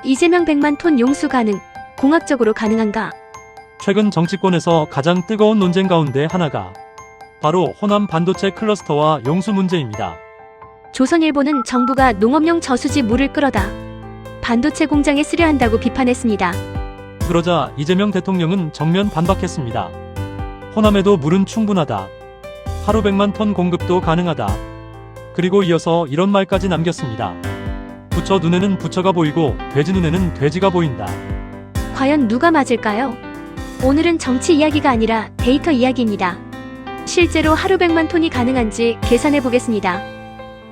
이재명 100만 톤 용수 가능, 공학적으로 가능한가? 최근 정치권에서 가장 뜨거운 논쟁 가운데 하나가 바로 호남 반도체 클러스터와 용수 문제입니다. 조선일보는 정부가 농업용 저수지 물을 끌어다 반도체 공장에 쓰려 한다고 비판했습니다. 그러자 이재명 대통령은 정면 반박했습니다. 호남에도 물은 충분하다. 하루 100만 톤 공급도 가능하다. 그리고 이어서 이런 말까지 남겼습니다. 부처 눈에는 부처가 보이고 돼지 눈에는 돼지가 보인다. 과연 누가 맞을까요? 오늘은 정치 이야기가 아니라 데이터 이야기입니다. 실제로 하루 100만 톤이 가능한지 계산해 보겠습니다.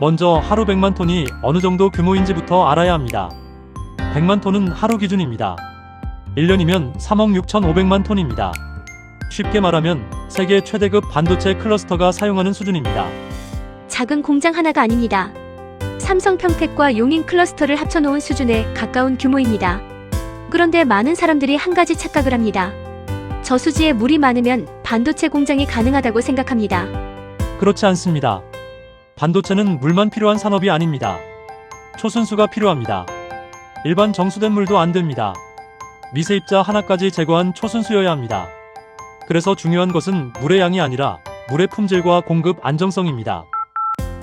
먼저 하루 100만 톤이 어느 정도 규모인지부터 알아야 합니다. 100만 톤은 하루 기준입니다. 1년이면 3억 6,500만 톤입니다. 쉽게 말하면 세계 최대급 반도체 클러스터가 사용하는 수준입니다. 작은 공장 하나가 아닙니다. 삼성 평택과 용인 클러스터를 합쳐놓은 수준에 가까운 규모입니다. 그런데 많은 사람들이 한 가지 착각을 합니다. 저수지에 물이 많으면 반도체 공장이 가능하다고 생각합니다. 그렇지 않습니다. 반도체는 물만 필요한 산업이 아닙니다. 초순수가 필요합니다. 일반 정수된 물도 안 됩니다. 미세입자 하나까지 제거한 초순수여야 합니다. 그래서 중요한 것은 물의 양이 아니라 물의 품질과 공급 안정성입니다.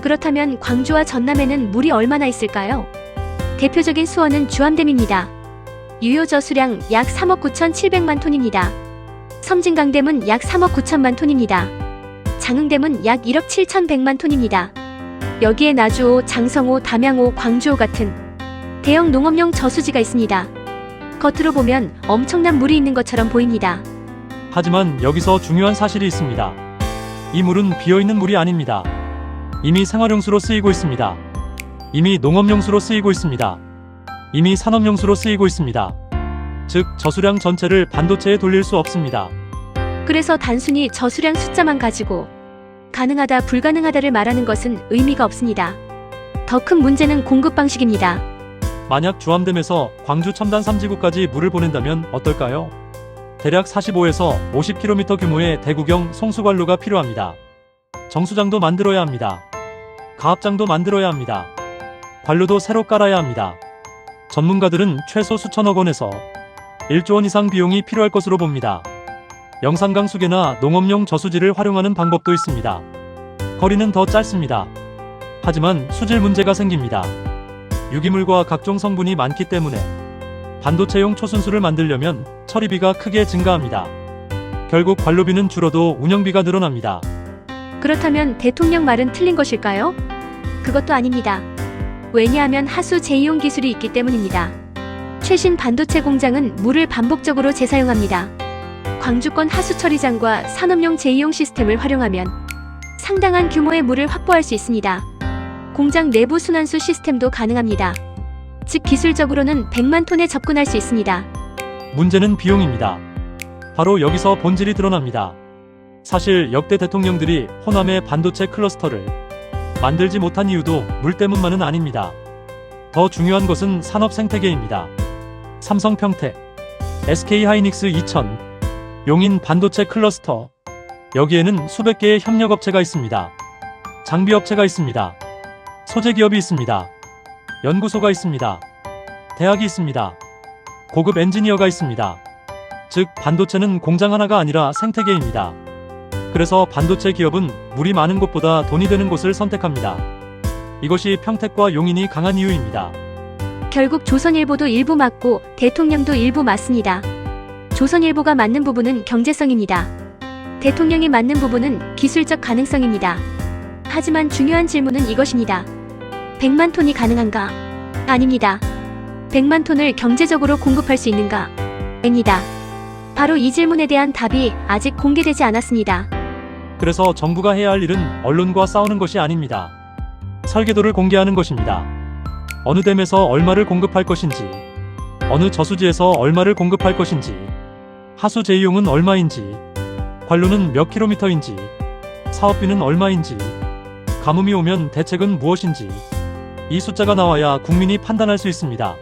그렇다면 광주와 전남에는 물이 얼마나 있을까요? 대표적인 수원은 주암댐입니다. 유효 저수량 약 3억 9,700만 톤입니다. 섬진강댐은 약 3억 9천만 톤입니다. 장흥댐은 약 1억 7,100만 톤입니다. 여기에 나주호, 장성호, 담양호, 광주호 같은 대형 농업용 저수지가 있습니다. 겉으로 보면 엄청난 물이 있는 것처럼 보입니다. 하지만 여기서 중요한 사실이 있습니다. 이 물은 비어있는 물이 아닙니다. 이미 생활용수로 쓰이고 있습니다. 이미 농업용수로 쓰이고 있습니다. 이미 산업용수로 쓰이고 있습니다. 즉 저수량 전체를 반도체에 돌릴 수 없습니다. 그래서 단순히 저수량 숫자만 가지고 가능하다 불가능하다를 말하는 것은 의미가 없습니다. 더 큰 문제는 공급 방식입니다. 만약 주암댐에서 광주 첨단 3지구까지 물을 보낸다면 어떨까요? 대략 45에서 50km 규모의 대구경 송수관로가 필요합니다. 정수장도 만들어야 합니다. 가압장도 만들어야 합니다. 관로도 새로 깔아야 합니다. 전문가들은 최소 수천억 원에서 1조 원 이상 비용이 필요할 것으로 봅니다. 영산강 수계나 농업용 저수지를 활용하는 방법도 있습니다. 거리는 더 짧습니다. 하지만 수질 문제가 생깁니다. 유기물과 각종 성분이 많기 때문에 반도체용 초순수를 만들려면 처리비가 크게 증가합니다. 결국 관로비는 줄어도 운영비가 늘어납니다. 그렇다면 대통령 말은 틀린 것일까요? 그것도 아닙니다. 왜냐하면 하수 재이용 기술이 있기 때문입니다. 최신 반도체 공장은 물을 반복적으로 재사용합니다. 광주권 하수처리장과 산업용 재이용 시스템을 활용하면 상당한 규모의 물을 확보할 수 있습니다. 공장 내부 순환수 시스템도 가능합니다. 즉 기술적으로는 100만 톤에 접근할 수 있습니다. 문제는 비용입니다. 바로 여기서 본질이 드러납니다. 사실 역대 대통령들이 호남의 반도체 클러스터를 만들지 못한 이유도 물 때문만은 아닙니다. 더 중요한 것은 산업 생태계입니다. 삼성 평택, SK 하이닉스 2000, 용인 반도체 클러스터. 여기에는 수백 개의 협력업체가 있습니다. 장비업체가 있습니다. 소재기업이 있습니다. 연구소가 있습니다. 대학이 있습니다. 고급 엔지니어가 있습니다. 즉 반도체는 공장 하나가 아니라 생태계입니다. 그래서 반도체 기업은 물이 많은 곳보다 돈이 되는 곳을 선택합니다. 이것이 평택과 용인이 강한 이유입니다. 결국 조선일보도 일부 맞고 대통령도 일부 맞습니다. 조선일보가 맞는 부분은 경제성입니다. 대통령이 맞는 부분은 기술적 가능성입니다. 하지만 중요한 질문은 이것입니다. 100만 톤이 가능한가? 아닙니다. 100만 톤을 경제적으로 공급할 수 있는가? 아닙니다. 바로 이 질문에 대한 답이 아직 공개되지 않았습니다. 그래서 정부가 해야 할 일은 언론과 싸우는 것이 아닙니다. 설계도를 공개하는 것입니다. 어느 댐에서 얼마를 공급할 것인지, 어느 저수지에서 얼마를 공급할 것인지, 하수 재이용은 얼마인지, 관로는 몇 킬로미터인지, 사업비는 얼마인지, 가뭄이 오면 대책은 무엇인지, 이 숫자가 나와야 국민이 판단할 수 있습니다.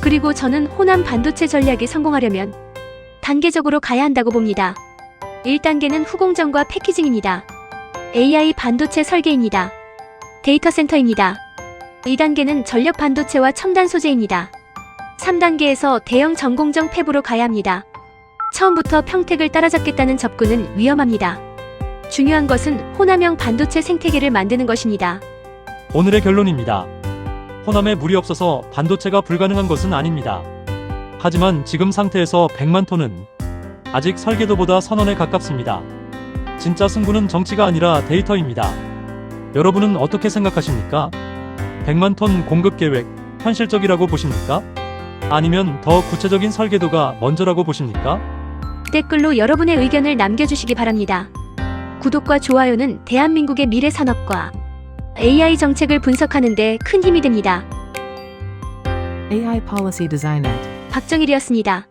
그리고 저는 호남 반도체 전략이 성공하려면 단계적으로 가야 한다고 봅니다. 1단계는 후공정과 패키징입니다. AI 반도체 설계입니다. 데이터 센터입니다. 2단계는 전력 반도체와 첨단 소재입니다. 3단계에서 대형 전공정 폐부로 가야 합니다. 처음부터 평택을 따라잡겠다는 접근은 위험합니다. 중요한 것은 호남형 반도체 생태계를 만드는 것입니다. 오늘의 결론입니다. 호남에 물이 없어서 반도체가 불가능한 것은 아닙니다. 하지만 지금 상태에서 100만 톤은 아직 설계도보다 선언에 가깝습니다. 진짜 승부는 정치가 아니라 데이터입니다. 여러분은 어떻게 생각하십니까? 100만 톤 공급 계획 현실적이라고 보십니까? 아니면 더 구체적인 설계도가 먼저라고 보십니까? 댓글로 여러분의 의견을 남겨주시기 바랍니다. 구독과 좋아요는 대한민국의 미래 산업과 AI 정책을 분석하는 데 큰 힘이 됩니다. AI Policy Designet. 박정일이었습니다.